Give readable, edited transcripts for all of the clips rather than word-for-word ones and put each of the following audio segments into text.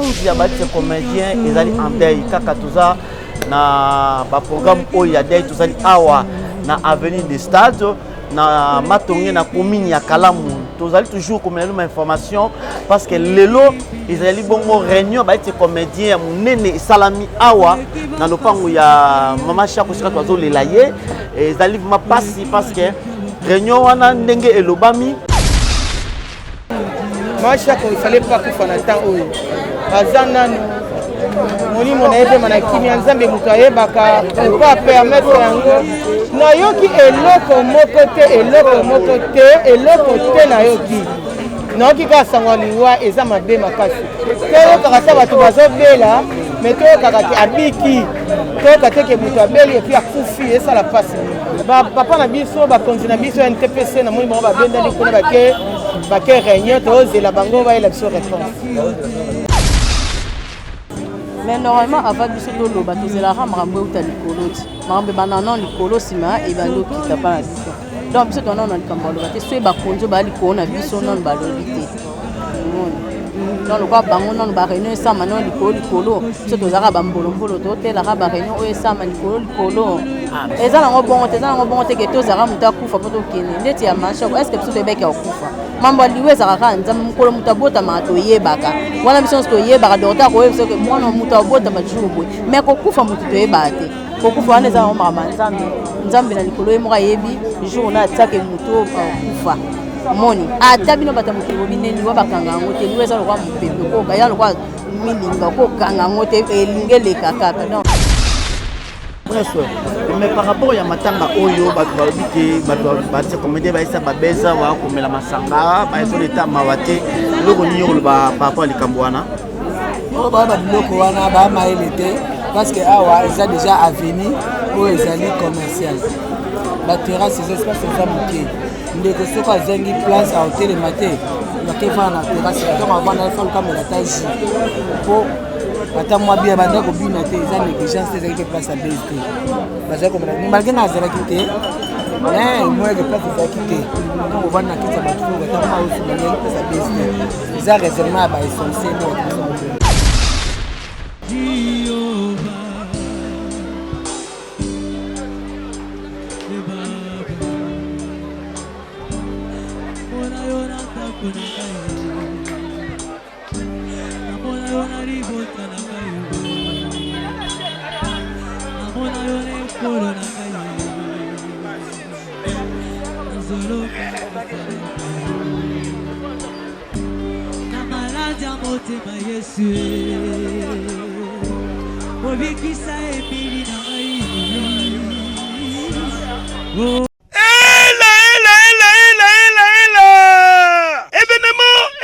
Il y a des comédiens, ils allaient en deuil. Kakatuza, na programme Oyadei, tous allaient awa, na avenue des stades, na matonge, na commune ya Kalamu. Tous allaient toujours comme une information parce que les lots, ils allaient bon réunion, des comédiens, nene salami awa, na lopango ya maman chako sika tozo les layer, et ils allaient ma passer parce que réunion wana ndenge elobami. Moi, il fallait pas qu'il fasse un temps où Azana, Moni Monaïde, Manakimi, Anzambe Moutaye, Baka, pour pas permettre un gars. Nayoki est l'autre mon côté, et l'autre mon côté, et l'autre côté Nayoki. Nayoki Kassangwaliwa, et Zamade Makasi. Théo Karata Batubazo Bela, mais Théo Karate Abiki, Théo Kate Moutabeli, et puis à Koufi, et ça la passe. Papa Nabiso, Bakonzi Nabiso, NTPC, Namoni Mora Benda, Nikonabake. Baké réunion tous et la bango va élection réponse. Mais normalement avant de se dolo bato zela ramrambo uta likolo ti marambe banana likolo sima e bando kita pa na biso donc biso tona na likambalo bate so e bakonzo ba likolo na biso non balobité non le quoi bango non ba réunion sama non likolo biso tozaka ba mbolombolo to tela ka ba réunion o sama likolo eza nango bongo te ke tozaka muta kufa poto kene ndeti ya masha est-ce que biso tebeka okufa mambo liwe zaka nzambe mukolo mutabota mato yebaka wana biso sto yebaka docteur ko yebso ke mwana mutabota majubo mais ko kufa mutu to yebate ko kufa wana za mama nzambe na likolo yemoka yebi jour na atake mutu kufa moni ata bino bata mukilo bineni wa bakanga ngote liwe za lokwa mpepe ko ga ya lokwa milinga ko kanga ngote elingele kaka non. Mais par rapport à Matanga Oyo, Bato comédien Baïsa Babeza, Wakomela Masanga, Baïso l'État Mawate, le Gonio par rapport à l'Ikambouana. Parce que ils ont déjà avenir pour les alliés commerciaux. La terrasse, ces espaces sont amoqués. Nous avons pas de place à hôtel le matin. Nous avons la terrasse, nous avons la taille. Ata moi bien banda ko bina te za négligence te za place à BST baza comme na malgré na zela kité mais moi que place za kité on va na kiti ba tout ata moi aussi na place à BST za réservement ba essentiel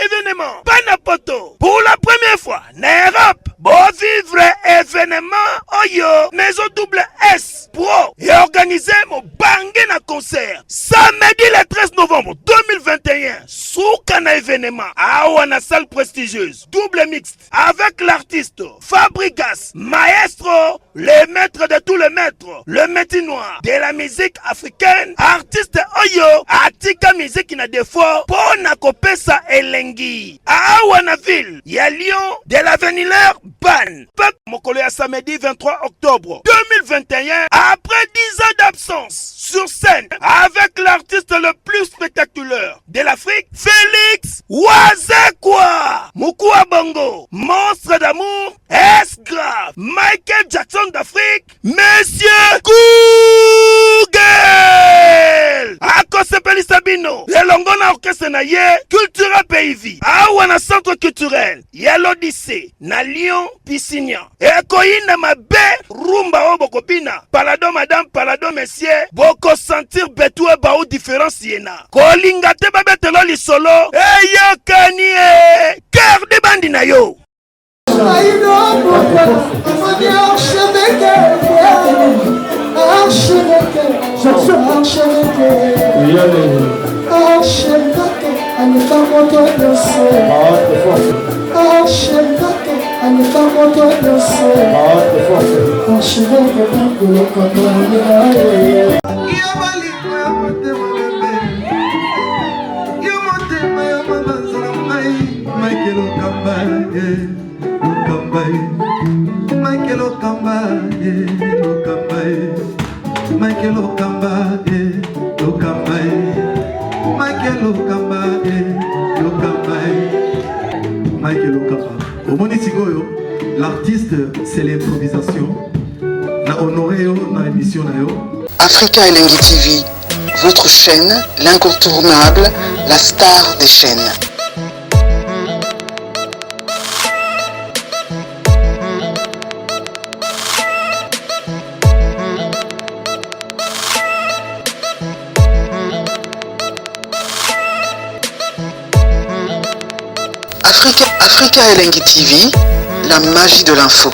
Événement, Panapoto, pour la première fois, en Europe, bon vivre événement, Oyo, maison double S, pro, et organiser mon bangé na concert, samedi le 13 novembre 2021, sous Cana événement, à Ouana salle prestigieuse, double mixte, avec l'artiste Fabrigas, maestro, le maître de tous les maîtres, le métier noir de la musique africaine, artiste Oyo, Atika musique na défaut, pour Nakopesa Elengi, à Ouanaville, y a Lyon, de l'avenir Ban, Pep Mokolo à samedi 23 octobre 2021, après 10 ans d'absence, sur scène, avec l'artiste le plus spectaculaire de l'Afrique, Félix Wazekwa, Mukua Bongo, monstre d'amour, S-Grave, Michael Jackson d'Afrique, Monsieur Google, Akosepeli Sabino, Elongona Orchestre na ye, Cultura Pays, Awana Centre Culturel, Yalodissé, na Lyon, Pissignan, Ekoina Mabe, Rumba Obokopina, Palado Madame, Palado Messieurs, Boko sentir Betou Bao différence yena, Kolinga te babetelo li solo, Eyo Kanye, Cœur de Bandina yo. Michael Okamba, Lokamba, Michael Okamba, Lokamba, Michael Okamba, Lokamba, Michael Okamba. Au Monitigoyo, l'artiste, c'est l'improvisation. Na honoré dans l'émission. Africa Elengi TV, votre chaîne, l'incontournable, la star des chaînes. Africa Elengi TV, la magie de l'info.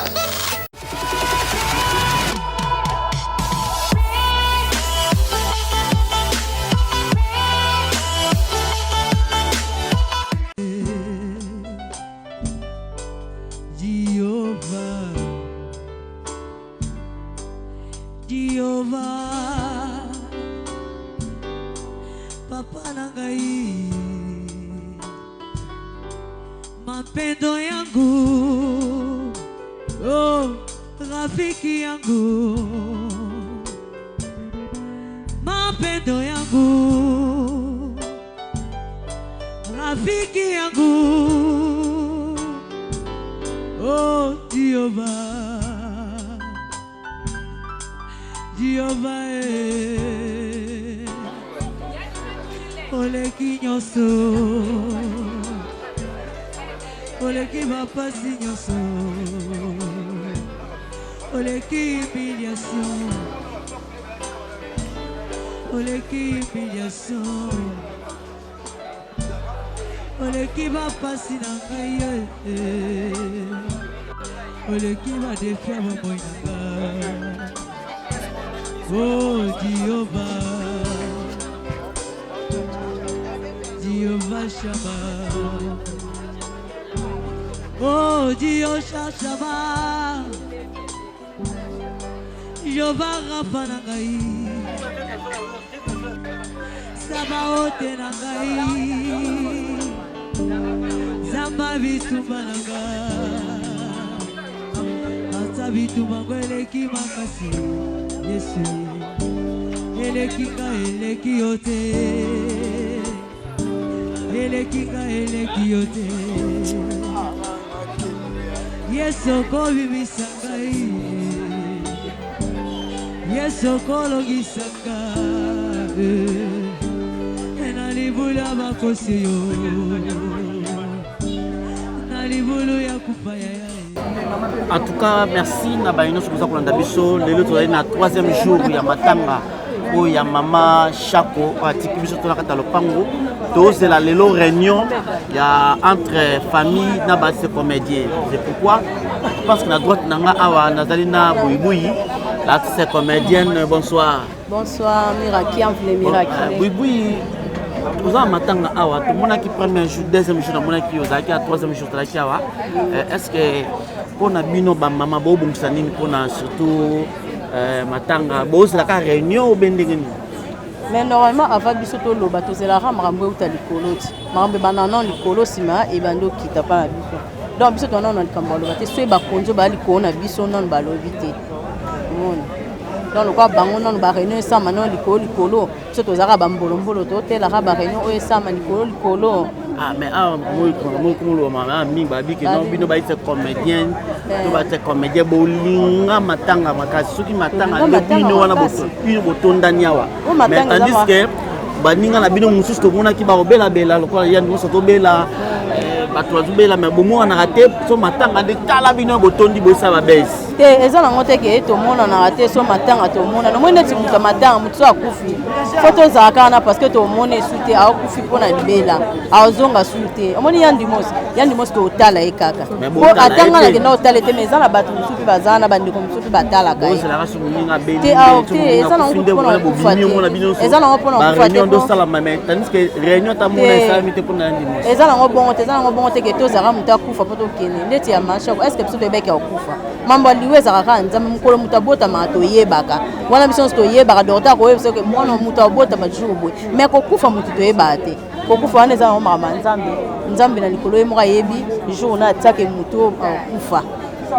Papa nangai mapendo yangu, oh rafiki yangu, mapendo yangu, rafiki yangu, oh Jehovah, oleki nyoso, oleki bapasi nyoso, oleki humiliation, oleki bapasi na ngai, oleki badefia bomoi na ngai. Oh Jehovah Shammah, oh Jehovah Shammah, Jehovah Rapha nangai, Sabaoth nangai, Zamba bitumba nangai, Ata bitumba eleki makasi, Yesu, eleki ka eleki yote. Eleki yote Yesu ko bibisangai Yesu ko logisangai Enalibula bakoseyo Nalibulu ya kupaya. En tout cas, merci na baino sukuza kolanda biso lelo tozali na 3e jour ya matanga oyo ya mama Shako atiki biso tona kata lopango tozela lelo réunion ya entre famille na base comédien. C'est pourquoi je pense que na droite nanga awa nazali na Buibui l'artiste comédienne. Bonsoir. Bonsoir Miraki, Amfle Miraki. Buibui Oza matanga awa tout monde qui premier jour, deuxième jour, mon qui ozaki à troisième jour là awa. Est-ce que pour na bino ba mama bo bungisa nini pour na surtout matanga bo c'est la réunion ou bendengeni? Mais normalement avant biso to loba to zela ra marambo uta likolo ti. Marambo banana likolo sima e bando kita pa na biso. Donc biso to na likambo loba te so ba konzo ba likolo na biso non ba lobi te. Donc le quoi bango non ba réunion ça manon likolo biso to zaka ba mbolo to te la ra ba réunion o ça man likolo. Ah mais moi comme le maman mi babi que non bino ba être comédien to ba être comédien bolinga matanga makasi soki matanga bino wana botonda nyawa mais tandis que baninga na bino mususu to mona ki ba obela bela lokola ya ndoso to bela bato bazobela mais bomo wana raté so matanga de tala bino botondi bosa ba base te eza nango te ke to mona na raté so matanga to mona no mona ti muta matanga mutu akufi photo za kana parce que to mona sute a akufi pona libela a ozonga sute omoni yandimos to tala e kaka ko atanga na ke no tala te mais za bato mutu bazana bandiko mutu batala ka bo c'est la race muninga beli te eza nango pona kufa te eza nango pona kufa te réunion do sala mais tandis que réunion ta mona ça mite pona yandimos eza nango bongo te eza nango bongo te ke to zara muta kufa poto kene ndeti ya masha est-ce que biso bebeke akufa mambo liwe ezalaka nzambe mokolo moto abotama toyebaka wana biso nyonso toyebaka docteur koyebisa ke mwana moto abotama jour boye mais kokufa moto toyebaka te kokufa wana eza makambo ya nzambe na likolo ye moko ayebi jour na atiake moto akufa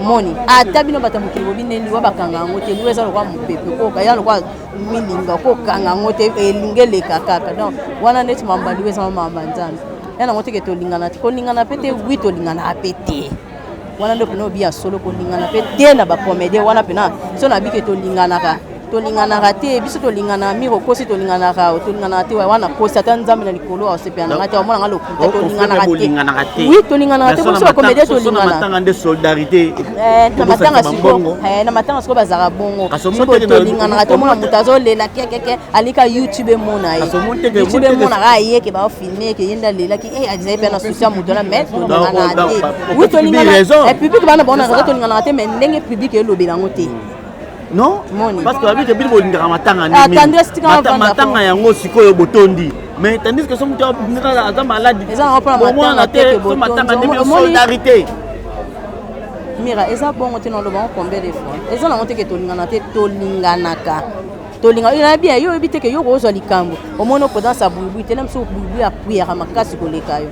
moni ata bino bato mokili bobineli wa bakanga yango te liwe eza lokwa mopepe koka eza lokwa milinga kokanga yango te elingi eleka kaka donc wana neti makambo ya liwe eza makambo ya nzambe ya nango teke tolingana te kolingana pe te wi tolingana ape te wana ndo pena obi ya solo kolingana pe te na bacomédie wana pena so na bike tolinganaka te biso tolingana miro kosi tolinganaka te wana kosi ata nzambe na likolo aosepeananga te omona nga lokuta tolinganaka te wi tolinganaka te biso bacomédie tolingana na matanga siko bazaka bongo soko tolinganaka te omona moto azolela kekeke alika youtube emona ye youtube emona ka ayeke baofilme eke yenda alelaki azali mpe na susi ya moto na mais tolinganaka te wi tolingana public bana baonaka tolinganaka te mais ndenge public elobelango te non parce que babike bino bolingaka matanga matanga yango sikoyo botondi mais tandis que so moto aza maladi omwana te so matanga ndemi solidarité mira eza bongo te nalobango combien de fois eza nango teke tolingana te tolinganaka tolinga bien yo oyebi teke yo kozwa likambo omoni okodansa buibui te na biso buibui apuyaka makasi koleka yo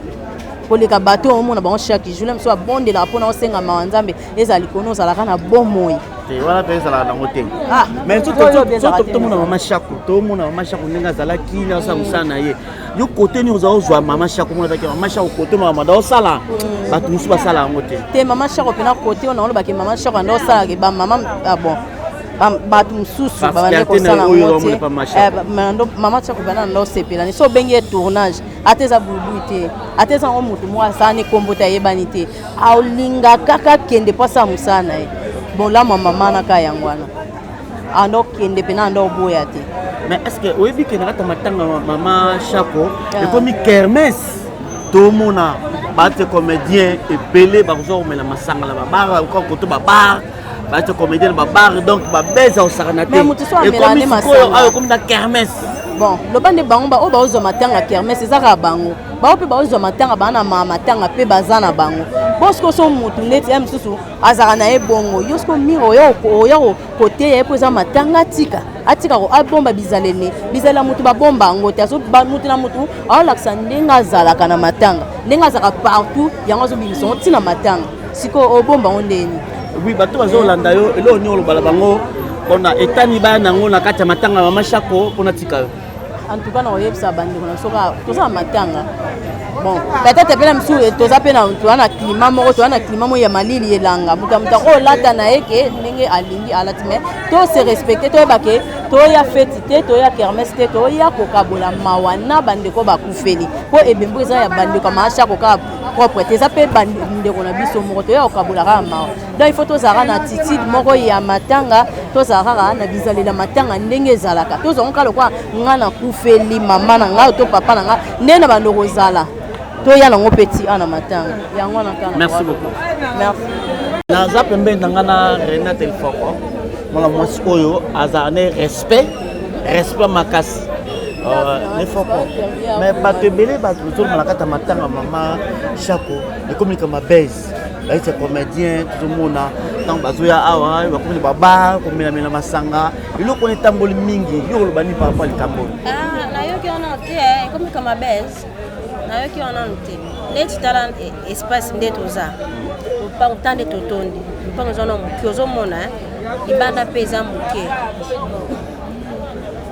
koleka bato omona bango chaque jour na biso abondelaka mpona osenga mawa nzambe eza likono ozalaka na bomoi wana mpe ezalaka nango te mais tomona mama shako tomona mama shako ndenge azalaki na osala mosala na ye yo kote nini oza ozwa mama shako mona take mama shako kote makamanda osala bato mosusu basala yango te mama shako mpena kote ona olobaki mama shako anda osalaka bamama bon bato mosusu babandi kosala yango te mama shako mpena anda osepelani so obengi ye tournage ata eza bulubulu te ata eza yango moto moko asala ne kombo te ayebani te aolinga kaka kende mpo asala mosala na ye bolama mama naka yango wana ando kende pena ando boya te mais est-ce que oyebi ke nakata matanga mama Shako ekomi kermesse tomona bate comédien ebele bakozwa komela masanga la babar koto babar bate comédien babar donc babeza osakana te ekomi sikoyo ayo ekomi na kermesse bon lobande bango ba o baozwa matanga kermesse ezaka bango bao mpe baozwa matanga bana matanga mpe baza na bango bosko so motu neti ya misusu azaka na ye bongo yo siko miro oya kote ya ye mpo eza matanga atika ko abomba bizalela motu babomba yango te azo motu na motu aolakisa ndenge azalaka na matanga ndenge azalaka partout yango azobimisa ngo ntina matanga siko obomba ngo ndeni oui bato bazolanda yo eloo ni olobala bango mpona etani baya nango na kati ya matanga ya mama Shako mpona tika yo en tout cas na oyebisa bandeko na soka toza matanga bon peut-être pe na misu toza pe na toana climat moko toana climat mo ya malili elanga muta ko lata na eke ndenge alingi alati mais to se respecter to yebake to ya fête te to ya kermesse te to ya kokabola mawana bandeko bakufeli po ebembo eza ya bandeko maasha koka propre te za pe bandeko na biso moko to ya kokabola ka mawa donc il faut to zara na attitude moko ya matanga to zara na bizalela matanga ndenge ezalaka to zonka lokwa ngana kufeli mama na nga to papa na nga ndena bandoko zala toya nango petit ana matanga yango na kana merci beaucoup merci na za pembe ngana Renate Elfoko mona mwasi oyo azane respect makasi ne foko mais bato ebele bato tozomona kata matanga mama Shako ekomi kama base baite comédien tozomona ntango bazoya awa bakomi baba komelamela masanga eloko netamboli mingi yo olobani par rapport likambo nayoki wana te ekomi kama base nayoki wana te neti tala espace nde toza lupango tande totondi lupango ezana moke ozomona libanda mpe eza moke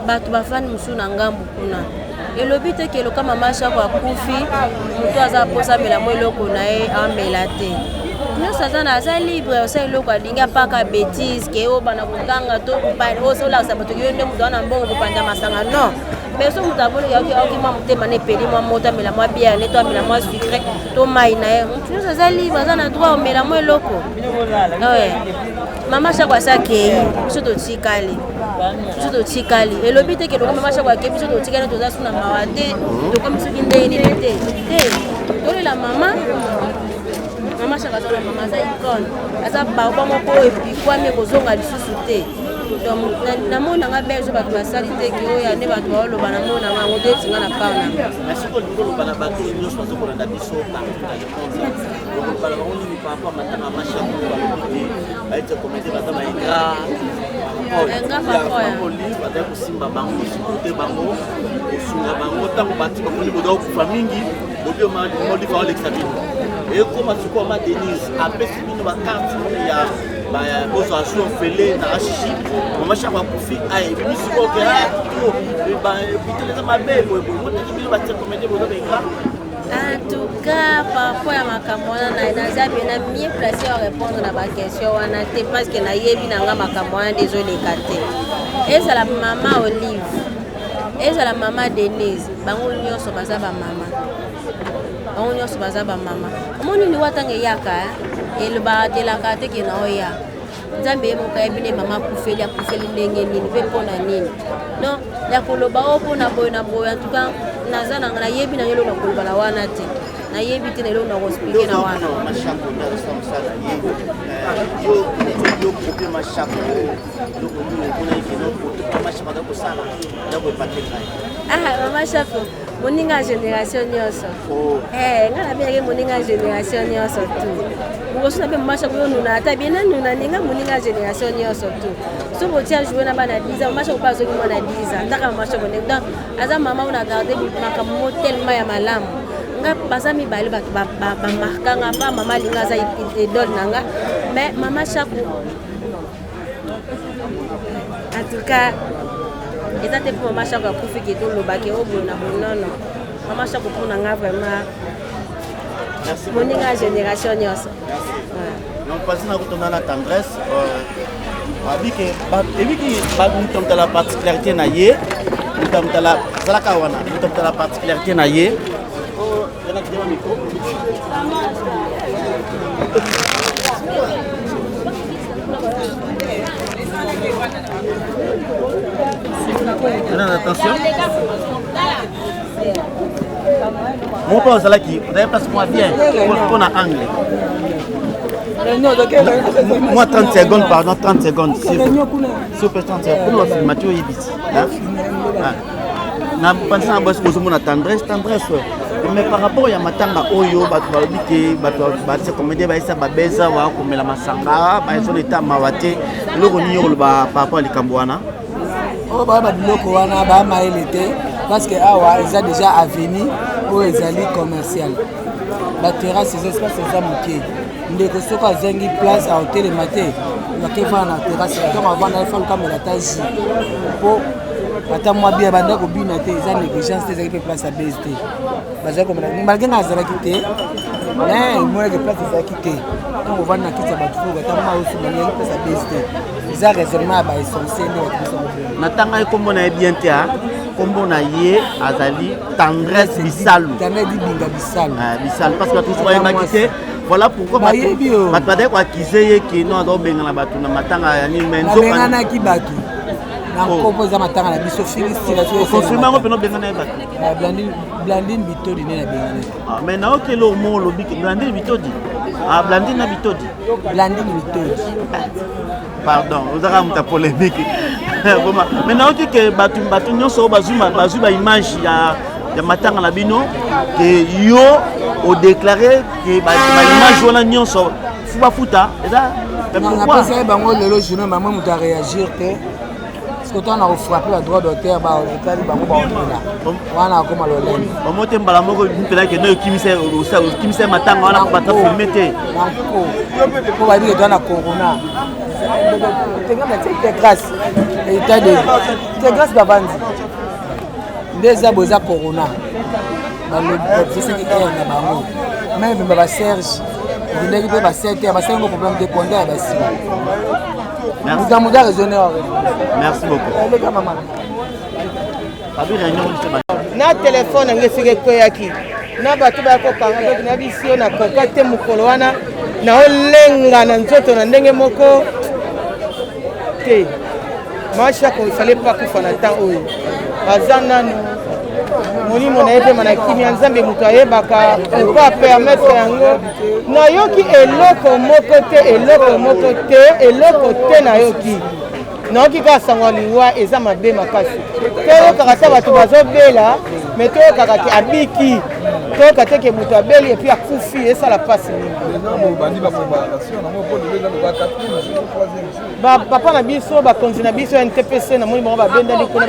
bato bafani mosusu na ngambu kuna elobi te ke loka mama Shako akufi moto aza posamela mo eloko na ye amela te nyonso aza libre osala eloko alingi apaka bétise ke obana kokanga to olakisa bato ke yo nde moto wana mbongo kopanda masanga non mais so moto aboni yaoki mwa motema na epeli mwa moto amela mwa biere to amela mwa sucre to mai na ye moto nyonso aza libre aza na droit omela mo eloko mama Shako asakei biso totikali elobi te ke loka mama Shako akei biso totikali toza suna mawa te tokomi soki ndeni te tolela mama Shako aza na mama aza icone aza baba moko epikwami ekozonga lisusu te namona nga belge bato basali te ke oyo nde bato baoloba namona yango te etinga na part na baite comédie baza bainga livre ata kosimba bango sikote bango kosunga bango ntango bati bakoni boza kokufa mingi bobi molivre aolekisa bino ekoma sikoyo ma denise apesi bino bakarte ya bozwa asu ofele na ashishi mama shaka akufi ayebimi sikoyo ke biteleza mabe boyeboteki bino batie comédie boza bainga. En tout cas, parfois, il y a mieux placé à répondre à ma question. Parce que désolé. Et c'est la maman Olive. Et c'est la maman Denise. Bango so baza ba mama. Bango so baza ba mama. Omoni ni watanga yaka. Et le ba de la carte qui na oya. Nzambe mo ka ebine mama kufeli ndenge nini pe pona nini. Non, ya koloba opo na boy en tout cas. Nazana na yebi na yelo na kolbala wana te na yebi te na yelo na hospital na wana mashako na samsala yo kopi mashako yo kopi kuna ikino kopi mashako da kosala ya ko pateka mama shako moninga génération nyonso ngana bien moninga génération nyonso tu ngosuna be mama shako yo nuna ata bien nuna ninga moninga génération nyonso tu so botia jouer na bana 10 ans mama shako pas zoki mona 10 ans ndaka mama shako donc aza mama on a gardé makambo tellement ya malamu nga basami bale ba markanga pa mama linga za idole nanga mais mama shako en tout cas et ça te pour mama shako akufi ki to lobaki obona bonono mama shako pour nanga vraiment moninga génération nyonso donc passé na kutona na tendresse abiki mutamta la particularité na ye mutamta la zalaka wana mutamta la particularité na ye yana kidema micro attention mon père zalaki vous avez place moi bien pour na angle. Moi 30 secondes, pardon, 30 secondes. S'il vous plaît, 30 secondes. Pour le film, Mathieu Ibiti. Na pensant à bosser aux tendresse. Mais par rapport à Matanga Oyo, c'est comédie, ça va baisser, comme la Massanga, ils ont l'état Mawate, le Ronio, par rapport à l'Ikambouana. Oh, parce que ils ont déjà avenir pour les alliés commerciaux. La terrasse, ces espaces, c'est ça, Mouké. ndeko soko azengi place à hôtel le matin bakeva na terrasse donc avant na fond comme la taji po ata mwa bia banda ko bina te za négligence te za place à BST baza comme na malgré na za kité mais moi que place za kité donc on va na kiti ba tuko ata mwa aussi na place à BST za raisonnement ba essentiel na tanga kombo na bien te kombo na ye azali tendresse bisalu tendresse binga bisalu bisalu parce que tout soit ba kité. Voilà pourquoi Batbadé quoi qui qui non do benga na batu na matanga ya ni menzo benga na ki batu na kompoza matanga na biso fili stila so confirmer ngo peno benga na batu Blandine Bitodi na benga na mais na ok lo mo lo biki Blandine Bitodi Blandine na Bitodi pardon vous avez une polémique mais na ok que batu nyonso bazuma image ya matanga na bino que yo au déclaré que l'image on a nion so fuba futa ça pourquoi ça bango lelo journée maman muta réagir que parce que toi on a frappé la droit d'auteur ba on tali bango ba on là wana comme loleni au moté mbala moko mpela que no kimisa matanga wana ko bata filmete ko ba dire dans la corona c'est grâce et état de c'est grâce d'avance déjà boza corona c'est ce qui est na bango même ba Serge ndeki pe ba 7 ba 5 problème de compte ba si muda raisonner merci beaucoup les gars maman abi réunion na téléphone ngesike koyaki na batu ba ko kanga donc na bisio na contacter mukolo wana na olenga na nzoto na ndenge moko te macha ko il fallait pas kufa na temps oyo bazana molimo na ete mana kimia nzambe mutu ayebaka po permettre yango nayoki eloko moko te nayoki nayoki kaka sango liwa eza mabe makasi toyokaka ta bato bazobela me toyokaka ke abiki toyoka te ke moto abeli epuis akufi esala mpasi papa na biso bakonzi na biso ya ntpc na moni bango babendani kuna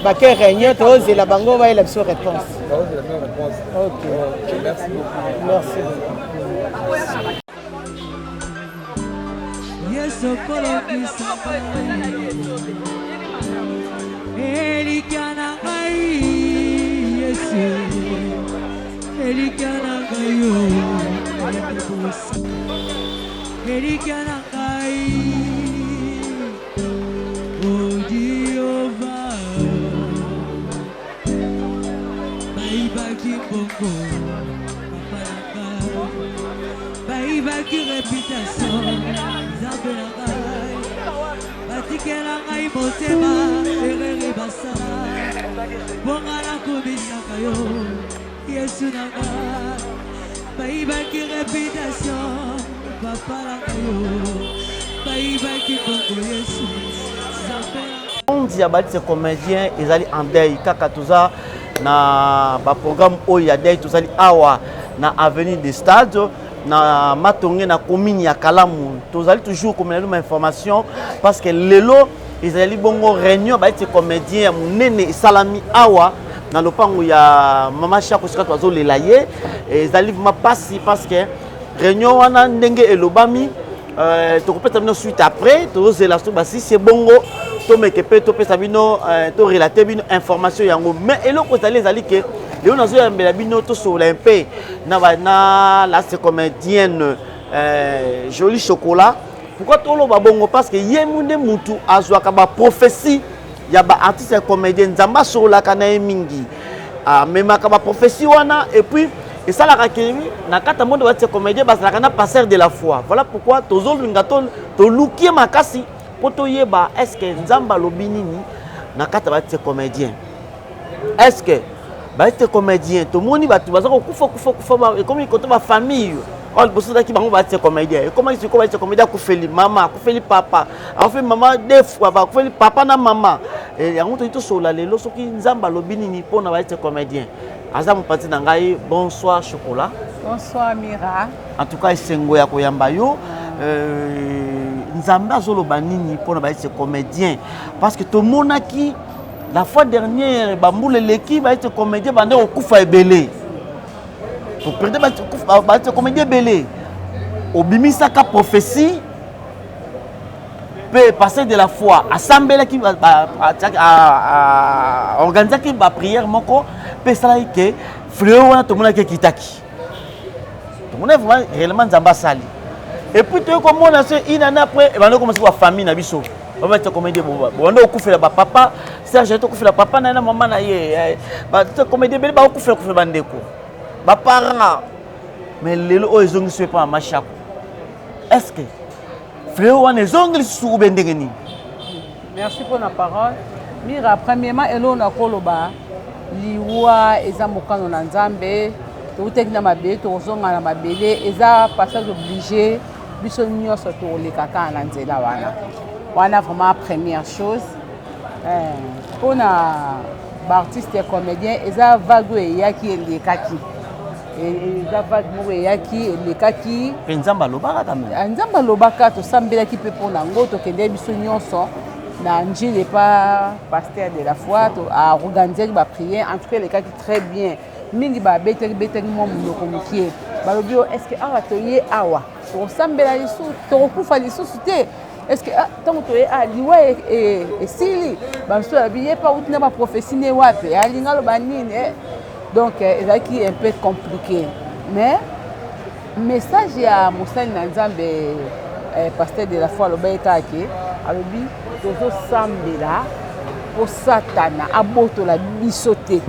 bake réunion tozela bango bayela biso réponse. Ok, merci. Yesu kolokisa Elikana ngai Yesu Elikana ngai Elikana ngai Oh Jehovah Baibaki bongo Papalaka Baibaki réputation Zabelaka Batikela ngai motema Erere basala Bongala kubisaka yo Yesu nanga Baibaki réputation Papalaka yo Baibaki bongo Yesu Zabelaka On dit à ces comédiens, ils allaient en deuil, kaka tout ça, na ba programme oya deuil, tout ça, awa, na avenue des stades, na matonge, na commune ya Kalamu, tout ça, toujours comme une information, parce que lelo, ils allaient bongo réunion, ba ces comédiens, mon nene salami awa, na lopango ya mama chako sika toazo lelaye, et ils allaient ma passer parce que réunion wana ndenge elobami. Tu peux terminer suite après, tu as si c'est bongo, tu peux relater une information. Mais et l'autre côté, les alliés, les gens sont un peu, là c'est comédienne Jolie Chocolat. Pourquoi tu as bongo? Parce que y a des gens qui ont prophétie, il y a des artistes comédiens, Zamba sur la canaille mingi, même ma prophétie et puis. Et ça, la rakemi, na kata monde va être comédien, parce que na passeur de la foi. Voilà pourquoi tozo lingaton, to lukie makasi, poto yeba, est-ce que Nzamba lobinini, na kata va être comédien. Est-ce que va être comédien, tout le monde va tout, et comme il compte ma famille, on le bosse qui va être comédien. Et comment il se va être comédien, koufeli maman, koufeli papa, en fait maman deux fois, koufeli papa na maman. Et on te dit tout sur la lelo, ce qui Nzamba lobinini pour na va être comédien. Azam parti nangai, bonsoir Chocolat. Bonsoir Mira. En tout cas, Sengo ya koyamba yo. Nzamba zolo banini pour na être comédien. Parce que tout le monde qui la fois dernière, Bamboule l'équipe va être comédien, bande au koufa ebele. Pour prendre va être comédien belé. Obimisa ka prophétie peut passer de la foi. Assemblée qui va organiser qui va prière moko. Pesala que frère wana tout le monde qui kitaki tout le monde vraiment réellement Nzamba sali et puis tu comme on a ce une année après on a commencé la famille na biso on va être comédien on a okufela ba papa Serge to okufela papa na maman na ye ba to comédien bele ba okufela bandeko ba parents mais lelo o ezongi se pas machako est-ce que frère wana ezongi su bendengeni. Merci pour la parole. Mira, premièrement elo na koloba liwa eza mokano na Nzambe tokuteki na mabele tokozonga na mabele eza passage obligé biso nyonso tolekaka na nzela wana vraiment première chose mpona baartiste ya comédien eza vague eyaki elekaki eza vague moko eyaki elekaki mpe Nzambe alobaka kame Nzambe alobaka tosambelaki mpe mpona yango tokende biso nyonso na njili pas pasteur de la foi à organiser ba prière en tout cas les cas qui très bien mingi ba beter mo muloko mukie ba lobio est-ce que awa toye awa to sambela lisu to kufa lisu te est-ce que tant to a liwa et sili ba so abiye pas outina ba prophétie ne wape alinga lo banini donc ezaki un peu compliqué mais message ya Mosali na Nzambe pasteur de la foi lo baitaki alobi tozo sambela po satana abotola biso te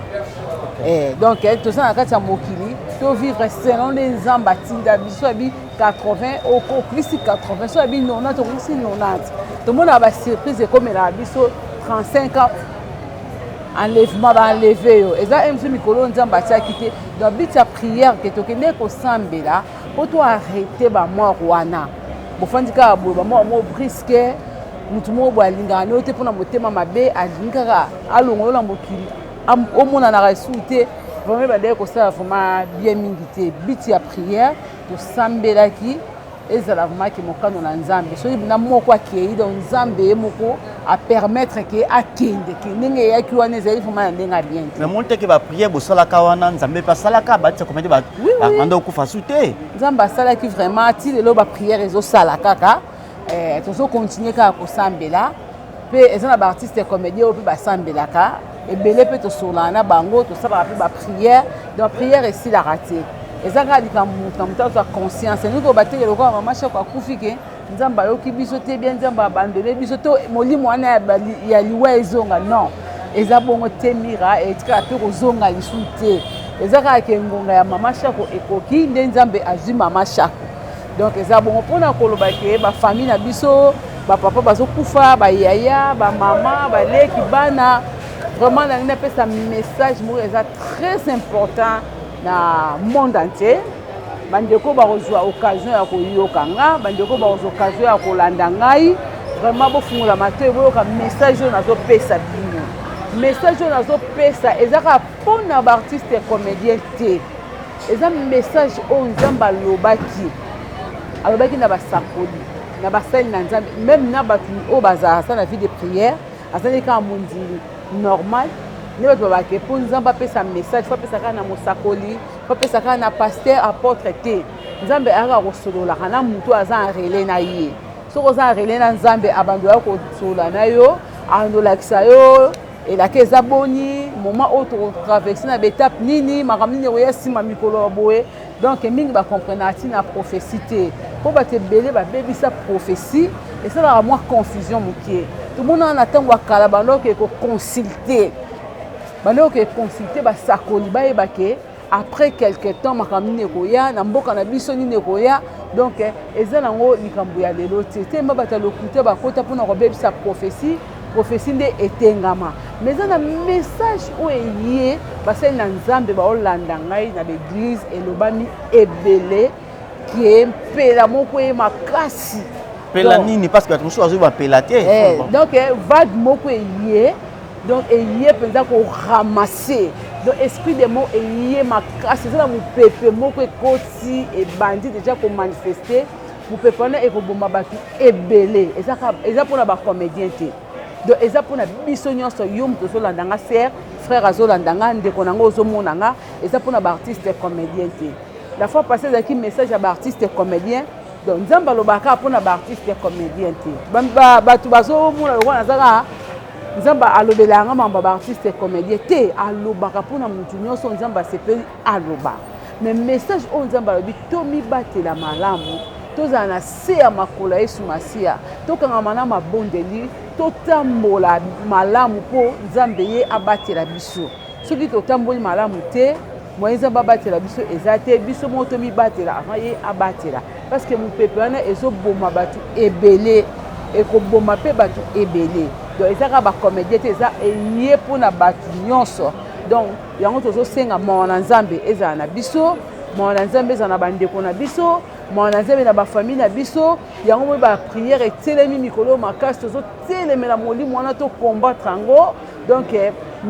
donc toza na kati ya mokili to vivre selon les Nzamba tinda biso abi 80 au plus 80 so abi 90 au plus 90 to mona ba surprise comme la biso 35 ans enlèvement ba enlever yo eza emso mikolo Nzamba tia kité dans but ya prière que to kende ko sambela po to arrêter ba mort wana bofandika bo ba mort brisque mutu mo bo alingana ote pona motema mabe alingaka alongolola mokili omona na resute vraiment badaye kosala vraiment bien mingi te biti ya prière tosambelaki ezala vraiment ke mokano na nzambe soki na moko akei donc nzambe ye moko apermettre ke akende ke ndenge eyaki wana ezali vraiment na ndenge ya bien te mais monte ke baprière bosalaka wana nzambe mpe asalaka batisa komedi banda okufa su te nzambe asalaki vraiment ti lelo baprière ezosala kaka tozokontinue kaka kosambela mpe eza na baartiste comédien oyo mpe basambelaka ebele mpe tosolana na bango tosalaka mpe baprière donc prière esilaka te eza kaka likambo moto azwa conscience ndenge oyo bateke lokola mama shako akufi ke nzambe ayoki biso te bien nzambe abandone biso to molimo wana ya liwa ezonga non eza bongo te mira etikala mpe kozonga lisu te eza kaka ke ngonga ya mama shako ekoki nde nzambe azwi mama shako donc eza bongo mpona koloba ke bafamille na biso bapapa bazokufa bayaya bamama baleki bana vraiment nangi napesa message moko eza très important na monde entier bandeko bakozwa occasion ya koyoka nga bandeko bakozwa occasion ya kolanda ngai vraiment bofungola matoi boyoka message oyo nazopesa bino message oyo nazopesa eza kaka mpona baartiste comédien te eza message oyo nzambe alobaki na basakoli na basali na nzambe même na bato oyo bazalaka na vie de prière azali kaka mondili normal ne bato babake mpo nzambe apesa message fo apesa kaka na mosakoli fo apesa kaka na paster apôtre te nzambe ayaka kosololaka na motu aza enrele na ye soki oza enrele na nzambe abandoya kosolola na yo andolakisa yo elaka eza boni moment oyo tokotraverse na baétape nini makambo nini ekoya nsima mikolo ya boye donc mingi bakomprenaka ntina prophétie te mpo bato ebele babebisa prophétie esalaka mwa confusion moke tomonaka na ntango ya kala bandoki ekoconsulte basakoli bayeba ke après quelque temps makambo nini ekoya na mboka na biso nini ekoya donc eza nango likambo ya lelo te te mba bato alokute bakota mpona kobebisa prophétie nde etengama mais eza na message oyo eye basali na nzambe baolanda ngai na baeglise elobami ebele ke mpela moko ye makasi pela nini parce que bato mosusu bazwi bapela te donc vague moko eye donc eye mpenza koramase donc esprit de mot eye makasi eza na mopepe moko ekoti ebandi déjà komanifeste mopepe wana ekoboma bato ebele eza mpona bacomédien te donc eza mpona biso nyonso yo moto ozolanda nga ser frère azolanda nga ndeko nango ozomona nga eza mpona baartiste comédien te la fois passé ezalaki message ya baartiste comédien donc nzambe alobaka mpona baartiste comédien te bato bazomona lokola nazaka nzambe alobelanga mambo baartiste comédien te alobaka mpona motu nyonso nzambe asepeli aloba mais message oyo nzambe alobi tomibatela malamu tozala na se ya makolo ya yesu masiya tokangama na mabondeli totambola malamu mpo nzambe ye abatela biso soki totamboli malamu te moye nzambe abatela biso eza te biso moko tomibatela avant ye abatela parce que mopepe wana ezoboma bato ebele ekoboma mpe bato ebele donc ezaka bacomédien te eza eye mpona bato nyonso donc yango tozosenga mawa na nzambe ezala na biso mawa na nzambe ezala na bandeko na biso mawa na nzambe na bafamille na biso yango moye baprière etelemi mikolo makasi tozotelemela molimo wana tokombattre yango donc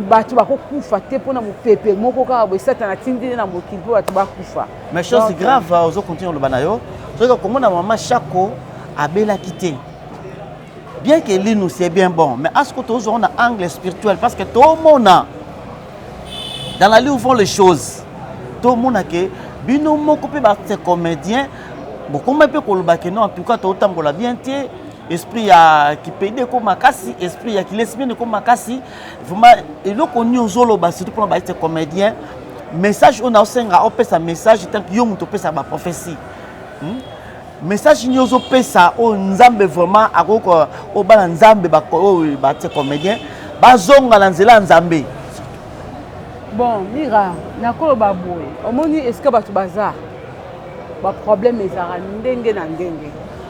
bato bakokufa te mpona mopepe moko kaka boye satana atindeli na mokili mpo bato bakufa mais chose grave ozokontinue oloba na yo soki okomona mama shako abelaki te bien que lino c'est bien bon mais est-ce que tu as un angle spirituel parce que tout le monde dans la vie où font les choses tout le monde que bino moko pe ba comédien beaucoup même peu kolobake non en tout cas to tambola bien té esprit ya qui pédé comme makasi esprit ya qui laisse bien comme makasi vraiment eloko nyozolo ba surtout pour ba comédien message on a osenga opesa message tant que yo muto pesa ba prophétie message nyozo pesa o nzambe vraiment akoko o bala nzambe ba te comédien bazonga na nzela nzambe bon mira nakolo baboye omoni est-ce que bato baza ba problème ezara ndenge na ndenge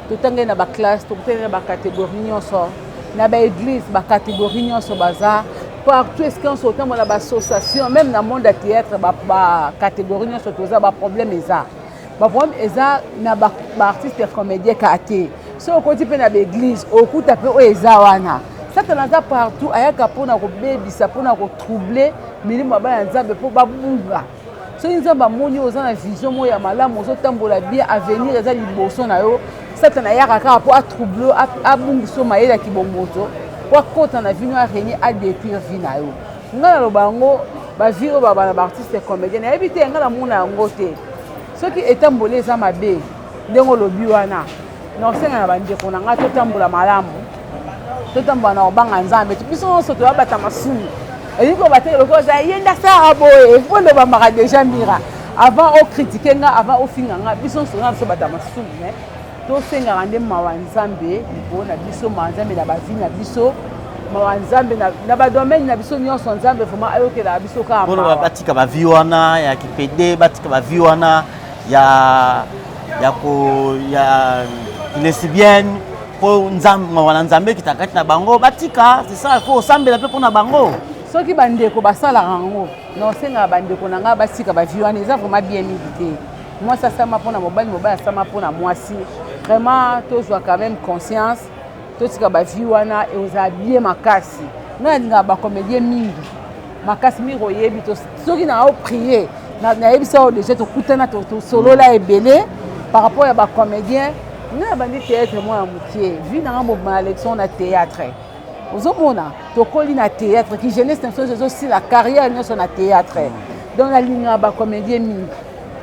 totange na ba classe totange na ba catégorie nyonso na ba église ba catégorie nyonso baza partout est-ce qu'on sortant na ba association même na monde de théâtre ba catégorie nyonso toza ba problème ezara ba problème eza na ba artiste comédien kate so okoti pe na ba église okuta pe o eza wana ça te naza partout ayaka pona ko bebisa pona ko troubler milimo ya nzambe mpo babunga soki nzambe amoni oza na vision moko ya malamu ozotambola bien avenir eza liboso na yo satana ayaka kaka mpo atrouble abungisa mayele ya kibongoto po akota na vino arenie adétruire vi na yo ngai naloba yango bavi oyo babana baartiste comédien nayebi te ngai namona yango te soki etamboli eza mabe ndenge olobi wana naosenga na bandeko na ngai totambola malamu totambola na kobanga nzambe biso nyonso toyabata masumu elingi kobateke lokola oza yenda sara boye mpo lobamaka déjà mira avant ocritique nga avant ofinga nga biso nyonso nga biso bata masumu tosengaka nde mawa nzambe libo na biso mawa nzambe na bavi na biso mawa nzambe na badomaine na biso nyonso nzambe vraiment ayokelaka biso kaka mawa batika bavi wana ya kipede batika bavi wana ya lesbienne po nzambe mawa na nzambe kitakati na bango batika c'est ça faut osambela mpe mpona bango soki bandeko basalaka yango naosengaka bandeko na ngai batika bavi wana eza vraiment bien mingi te mwasi asama mpona mobali mobali asama mpona mwasi vraiment tozwa quand même conscience totika bavi wana eozala bien makasi ngai nalingaka bacomédien mingi makasi mingi oyebi soki na oprie nayebisa oyo déjà tokutana tosolola ebele par rapport ya bacomédien ngai nabandi théâtre mwana mokie vi nanga mobima élection na théâtre ozomona tokoli na théâtre ki jeunesse na biso ezosila carrière nyonso na théâtre donc nalingaka bacomédien mingi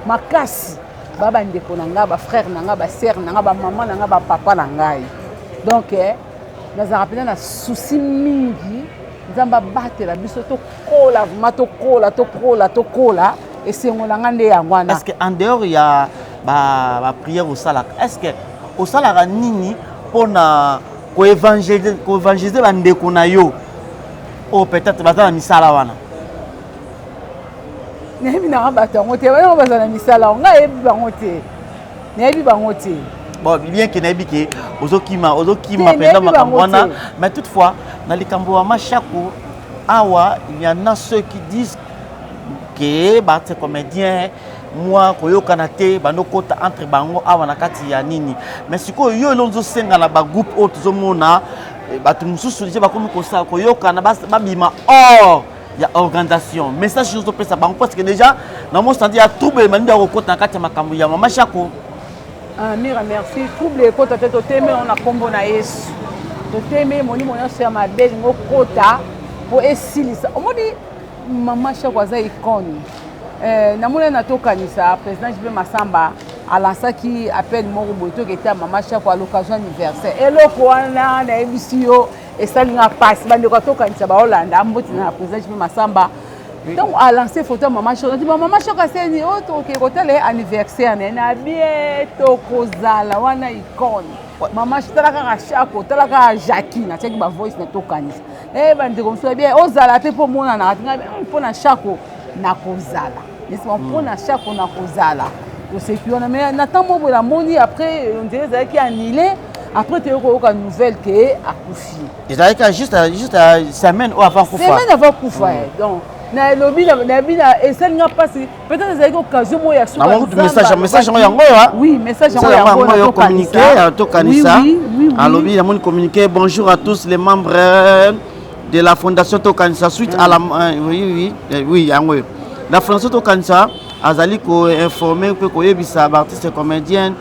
makasi babandeko na ngai bafrère na ngai basere na ngai bamama na ngai bapapa na ngai donc nazalaka mpena na susi mingi nzambe abatela biso tokola vraimen tokola esengo na ngai nde yango wana est-ce que en dehors ya baprière osalaka est-ce que osalaka nini mpona koévangéliser bandeko na yo oyo peut-être baza na misala wana nayebi nanga bato yango te bana baza na misala yango ngai nayebi bango te bon bien ke nayebi ke ozokima mpenza makambo wana mais toutefois na likambo ya mashako awa il y en a ceux qui disent que baarte comédien moi koyokana te bandokota entre bango awa na kati ya nini mais sikoyo yo elonzo senga na bagroupe oyo tozomona bato mosusu deja bakomi kosala koyokana babima or ya organisation message ozopesa bango parce que déjà na mosandi ya trouble emanidi ya kokota na kati ya makambo ya mama shako mira merci trouble ekota te toteme ona kombo na yesu toteme monimo nyonso ya mabe lingo kota po esilisa omoni mama shako aza icone namoni natokanisa président JP Masamba alansaki appel moko boye toki ete ya mama shako à l'occasion anniversaire eloko wana nayebisi yo esalinga mpasi bandeko atokanisa baolanda mboti na président JP Masamba donc alancé photo ya mama shako nati mama shako aseni oyo toke kotala anniversaire naye na bie tokozala wana icone mama tala kaka shako tala kaka jacki natiaki bavoice natokanisa bandeko mosusu bie ozala te mpo monana kati ngai mpona shako nakozala nesima mpona shako nakozala toseki wana mais na ntango moko namoni après on dirait ezalaki annulé après toyei koyoka nouvelle ke akufi ezalaki juste semaine oyo avant kufa semaine avant kufa donc nalobi na esalinga mpasi peut-être ezalaki occasion moko ya message yango yango oui message yango yango communiqué tokanisa alobi namoni communiqué bonjour à tous les membres de la fondation Tokanisa suite à la oui yango la fondation Tokanisa azali ko informer pe ko yebisa artiste comédienne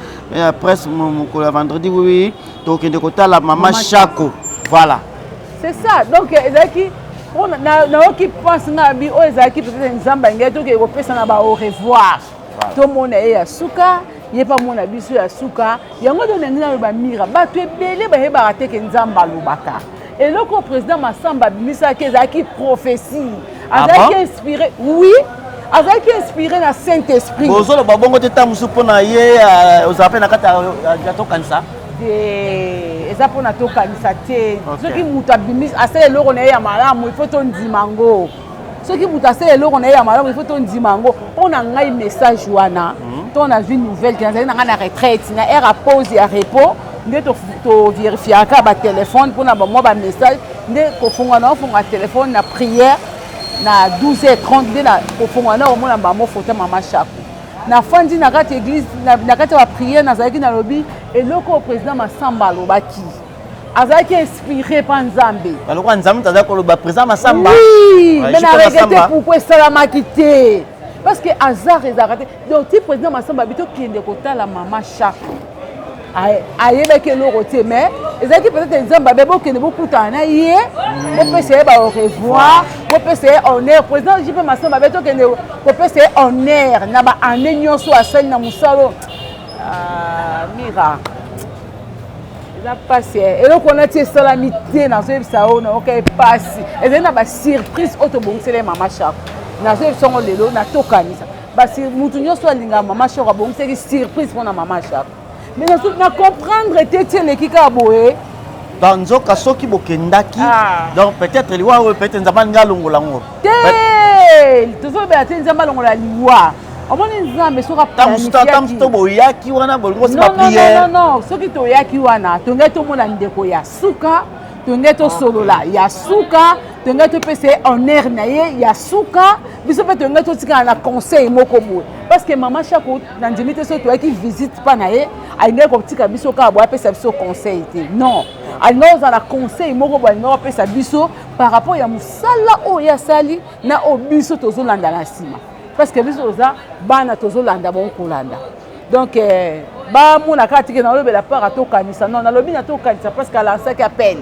presse mon vendredi oui tokende kotala mama shako voilà c'est ça donc ezaki na oki pense na bi o ezaki peut-être nzamba ngai toke ko pesa na ba au revoir to mona ya suka ye pa mona biso ya suka yango to nengina ba mira ba to ebele ba heba rateke nzamba lobaka et le président Masamba bimisaki ezaki prophétie azaki inspiré oui azaki inspiré na Saint-Esprit bozolo babongo te tamusu pona ye ozape na kata ya tokanisa eza pona tokanisa te soki mutu abimisi asala eloko na ye ya malamu ifo tondima ngo soki mutu asala eloko na ye ya malamu ifo tondima ngo mpona ngai message wana to nazwi nouvelle te nazali na ngai na retraite na aire a pause ya repos nde tovérifiaka batelefone mpona bamwa bamessage nde kofunga na ofunga telefone na prière na 12h30 nde kofunga na omona bamo foto mama shako nafandi na kati église na kati ya baprière nazalaki nalobi eloko président Masamba alobaki azalaki inspiré par Nzambe. baloko Nzambe taza koloba président Massamba. Oui, mais na regretté pourquoi esalamaki te. Parce que hasard ezalaka te. Donc ti président Massamba bito kende kotala mama Chako. Ayebaki eloko te mais ezalaki peut-être Nzambe abe bokende bokutana na ye bopesa ye ba au revoir bopesa ye honneur. Président JP Massamba beto kende kopesa ye honneur na ba ane nyonso asali na musalo. Mira eza pasi eloko wana ti esalami te nazoyebisa oyo nayoka epasi ezali na basurprise oyo tobongisela ye mama Chako nazoyebisa yango lelo natokanisa mutu nyonso alingaka mama Chako abongisaki surprise mpona mama Chako mais na comprendre te ti eleki kaka boye dans nzoka soki bokendaki donc peut-être liwa oyo peut-être Nzambe alingi alongola ngo te tozolobela te Nzambe alongola liwa omoni Nzambe soki aplanifiaki boyaki wana bolingo si bapriere non soki toyaki wana tongai tomona ndeko ya suka tongai tosolola ya suka tongai topesa ye honneur na ye ya suka biso mpe tongai totikala na conseil moko boye parce que mama Chako na ndimi te soki toyaki visite mpa na ye alingaki kotika biso kaka boye apesa biso conseil te non alingaki kozala conseil moko boye alingaki kopesa biso par rapport ya mosala oyo asali na oyo biso tozolanda na nsima parce que biso toza bana tozolanda bonkolanda donc bamona kaka tike nalobela part tokanisa non nalobi na tokanisa parce que alansaki appel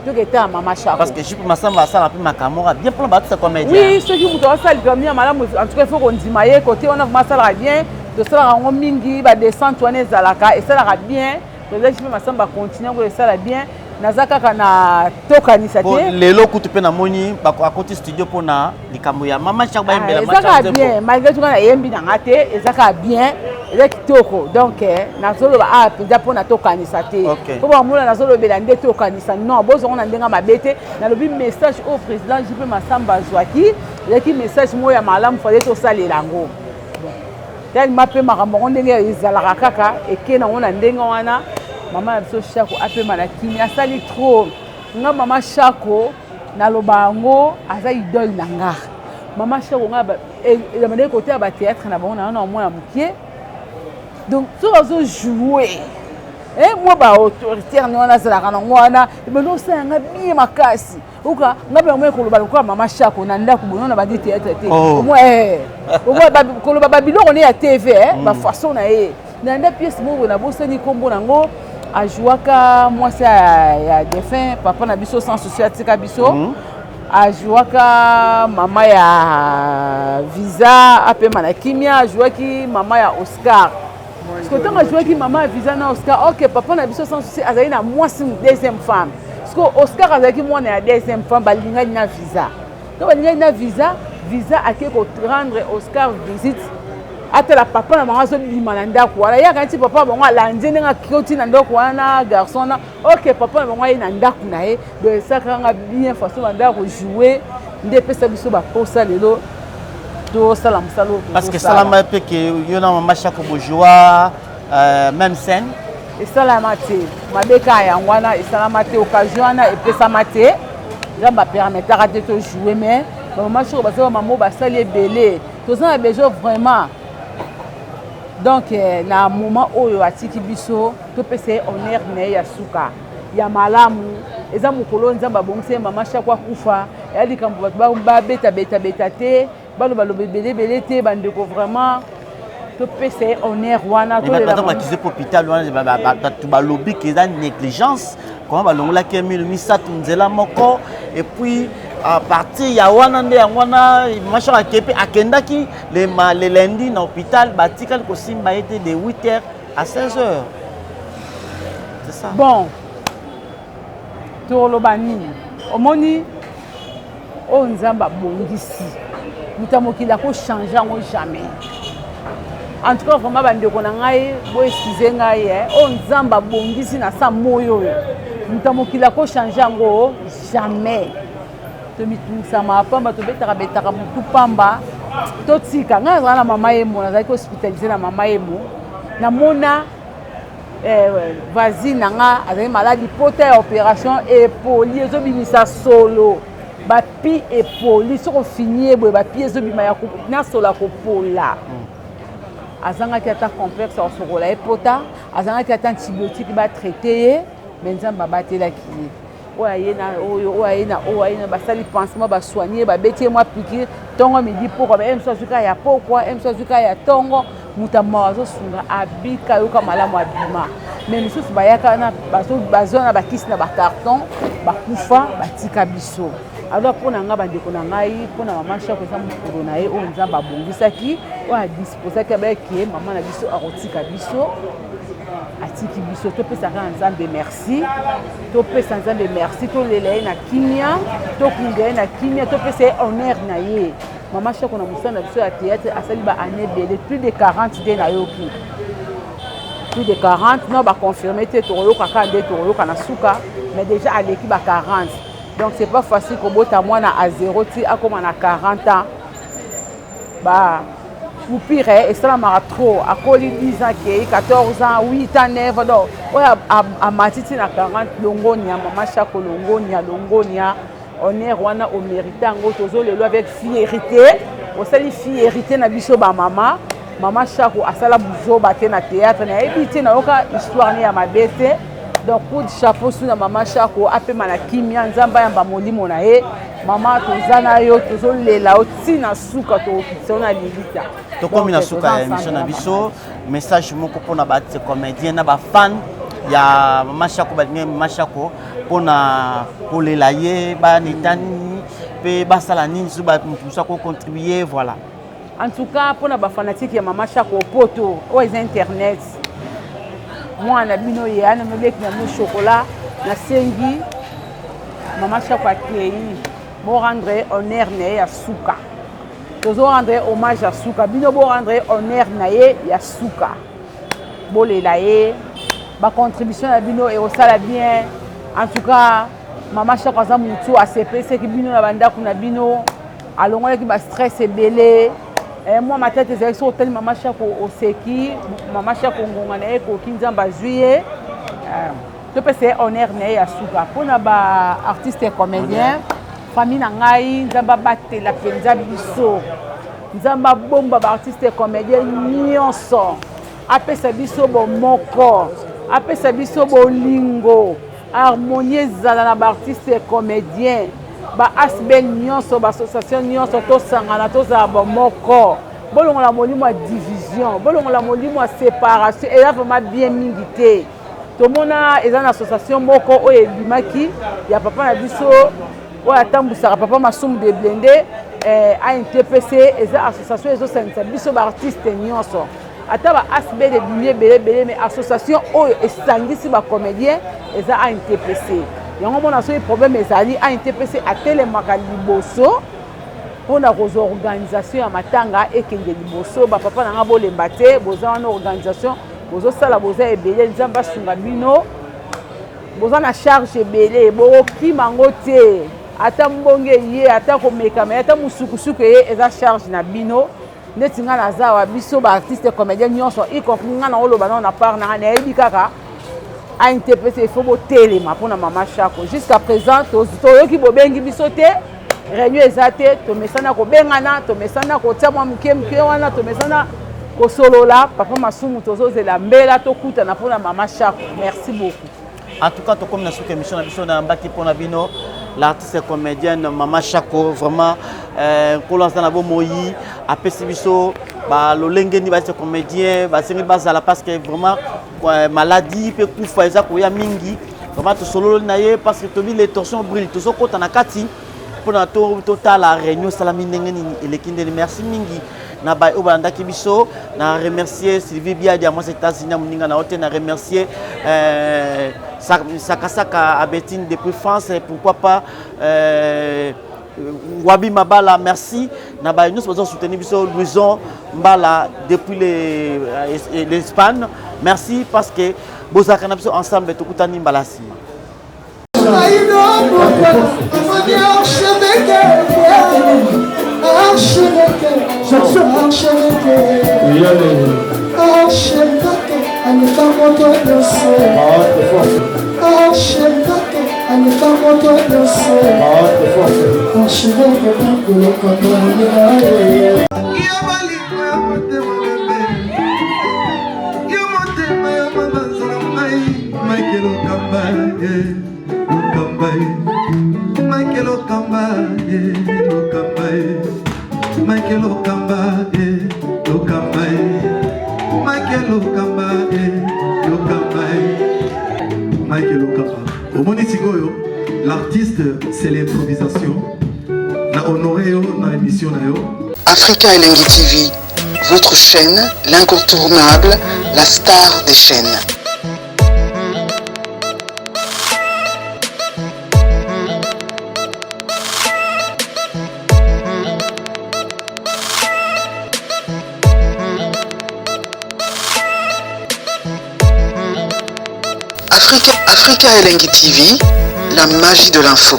toketa ya mama Chako parce que JP Massamba asala mpe makambo bien mpona bato sa comédien oui soki moto asalika mia malamu en tout cas il faut kondima ye côté wana vraimen asalaka bien tosalaka yango mingi badescente wana ezalaka esalaka bien toza JP Massamba continue yango esala bien naza kaka na tokanisa te lelo kutu mpe namoni akoti studio mpona likambo ya mama Chako bayembela ezaka bien malgré tout kana eyembi nanga te ezaka bien eza kitoko donc nazoloba mpenza mpona tokanisa te mpo bamona nazolobela nde tokanisa non bozongo na ndenge mabe te nalobi message oyo président JP Massamba azwaki ezalaki message moko ya malamu fale tosalela yango telema mpe makambo yango ndenge ezalaka kaka eke nango na ndenge wana mama na biso Chako apema na kimi asali trop nga mama Chako naloba yango aza idole na nga mama Chako nga ezamandeki kote ya batéâtre na bango na wana omwana mokie donc soki azojouer mwa baautoritaire ne wana azalaka nango wana ebende osala yanga bien makasi oka nga mpe omoi koloba lokola mama Chako na ndako bono na badi théâtre te koloba babiloko ne ya tv bafaçon na ye na nda pièce moko na bosani nkombo nango ajouaka mwasi ya défunt papa na biso sans souci atika biso ajouaka mama ya visa apema na kimia ajouaki mama ya Oscar parce que ntango ajouaki mama ya visa na Oscar ok papa na biso sans souci azali na mwasi deuxième femme parce que Oscar azalaki mwana ya deuxième femme balingani na visa donc balingani na visa ake korendre Oscar visite atala papa na bango azobima na ndako wana yaka nti papa na bango alandi ndenge akoti na ndako wana garçon na ok papa na bango aye na ndako na ye donc esakanga bien façon banda kojouer nde epesa biso baposa lelo tosala mosala parce que salama mpe ke yo na mama Chako bojoa même scène esalama te mabeka yango wana esalama te occasion wana epesama te eza bapermetaka te tojouer mais bamama Chako basala bamamo basali ebele toza na besoin vraiment donc na moment oyo atiki biso topesa ye honneur na ye ya suka ya malamu eza mokolo Nzambe abongisi ye mama Chako akufa eya likambo bato babeta te balobaloba ebele te bandeko vraiment topesa ye honneur wana bakize po hôpital wana bato balobi ke eza négligence comment balongolaki milo misato nzela moko et puis à partir ya wana nde yango wana mama Chako akepe akendaki le lundi na hôpital batikali kosimba ete de 8h à 16h c'est ça bon toloba nini omoni oyo Nzambe abongisi muta mokili akochange yango jamais en tout cas vraiment bandeko na ngai boexcuse ngai oyo Nzambe abongisi na sa moyo oyo muta mokili akochange yango jamais tomitungisama pamba tobetaka mutu pamba totika ngai azala na mama yemo nazalaki hospitalize na mama yemo namona voisine nanga azali maladi pota ya opération epoli ezobimisa solo bapi epoli soko finie boye bapi ezobima na solo ya kopola azangaki ata complexe osokola epota azangaki ata antibiotique batraite ye mais nzambe abatelaki ye oyo aye na oyo oyo aye na oyo aye na basali pansement basoigne babeti ye mwa piqûre ntongo midi pokwa mosu azuka ya pokwa mosu azuka ya ntongo moto mawa azosunga abika ayoka malamu abima mais misusu bayaka bazwa na bakisi na bacarton bakufa batika biso alors mpona nga bandeko na ngai mpona mama shako eza mokolo na ye oyo nzambe abongisaki oyo adisposaki abayeke mama na biso akotika biso atiki biso topesaka na nzambe merci topesa nzambe merci tolela ye na kimia tokunga ye na kimia topesa ye honneur na ye mama shako na mosala na biso ya théâtre asali baannée ebele plus de 40 nde nayoki plus de 40 non baconfirme te tokoyokaka nde tokoyoka na suka mais déjà aleki ba 40 donc c'est pas facile kobota mwana à 0 ti akoma na 40 ans ba ou pire esalamaka trop akoli 10 ans kei 14 ans 8 ans 9 ans donc oyo amatiti na 40 longonia mama shako longonia honneur wana omérite yango tozolelo avec fierté osali fierté na biso bamama mama shako asala buzoba te na théâtre nayebi te nayoka histoire ne ya mabe te donc coup de chapeau sous na mama shako apema na kimia nzamba yamba molimo na ye mama toza na yo tozolela otina suka tokokitisa na lilita tokomi na suka ya émission na biso message moko mpona baartiste comédien na bafan ya mama shako balingi mama shako mpona kolela ye banetani mpe basala nini so bamosusu akocontribue voilà en tout cas mpona bafanatike ya mama shako poto oyo eza internet mwana bino ye ana mobeki na mo chocolat nasengi mama shako akei borendre honneur na ye ya suka tozorendre hommage ya suka bino borendre honneur na ye ya suka bolela ye bacontribution na bino ekosala bien en tout cas mama shako aza motu asepesaki bino na bandako na bino alongolaki bastress ebele moi ma tête ezalaki soki otali mama shako oseki mama shako ngonga na ye ekoki nzambe azwi ye topesa ye honneur na ye ya suka mpona baartiste comédien famille na ngai nzambe abatela mpenza biso nzambe abomba baartiste comédien nyonso apesa biso bomoko apesa biso bolingo harmonie ezala na baartiste comédien baasbel nyonso baassociation nyonso tosangana tozala bomoko bolongola molimo ya division bolongola molimo ya séparation eza vraiment bien mingi te tomona eza na association moko oyo ebimaki ya papa na biso oyo atambwisaka papa masumu de blende ANTPC eza association ezosanisa biso baartiste nyonso ata baasbel ebimi ebelebele mais association oyo esangisi bacomédien eza ANTPC yango mona soki problème ezali ANTPC atelemaka liboso mpona kozwa organisation ya matanga ekende liboso bapapa na nga bolemba te boza wana organisation bozosala boza ebele nzambe asunga bino boza na charge ebele bokokima yango te ata mbonge ye ata komekama ata mosukusuku ye eza charge na bino neti nga naza wa biso baartiste comédien nyonso ikompris nga na oloba nao na part na nga nayebi kaka ANTPC il faut botelema mpona mama shako jusqu'à présent toyoki bobengi biso te réunion eza te tomesana kobengana tomesana kotia mwa moke wana tomesana kosolola papa masumu tozozela mbela tokutana mpona mama shako merci beaucoup en tout cas tokomi na suka émission na biso na mbaki mpona bino l'artiste comédienne mama shako vraiment nkolo aza na bomoi apesi biso balolengeni baartiste comédien basengi bazala parce que vraiment maladie mpe kufa eza koya mingi vraiment tosololi na ye parce que tobi les torsions brille tozokota na kati mpona totala réunion esalami ndenge nini eleki ndeni merci mingi na bai oyo balandaki biso na remercier Sylvie Biadi ya mwasi États-Unis ya moninga na yo te na remercier Sakasaka Abetine depuis France et pourquoi pas Wabi Mabala merci na bai nyonso bazo soutenir biso Louison Mbala depuis l'Espagne merci parce que bozalaka na biso ensemble tokutani mbala nsima Michael Okamba Lokamba, Lokamba, Michael Lokamba, Lokamba, Michael Lokamba, Lokamba, Michael Lokamba, Lokamba, Michael Lokamba. Au Monitigoyo, l'artiste c'est l'improvisation. Na honoré dans l'émission na yo. Africa Elengi TV, votre chaîne, l'incontournable, la star des chaînes. Africa Elengi TV, la magie de l'info.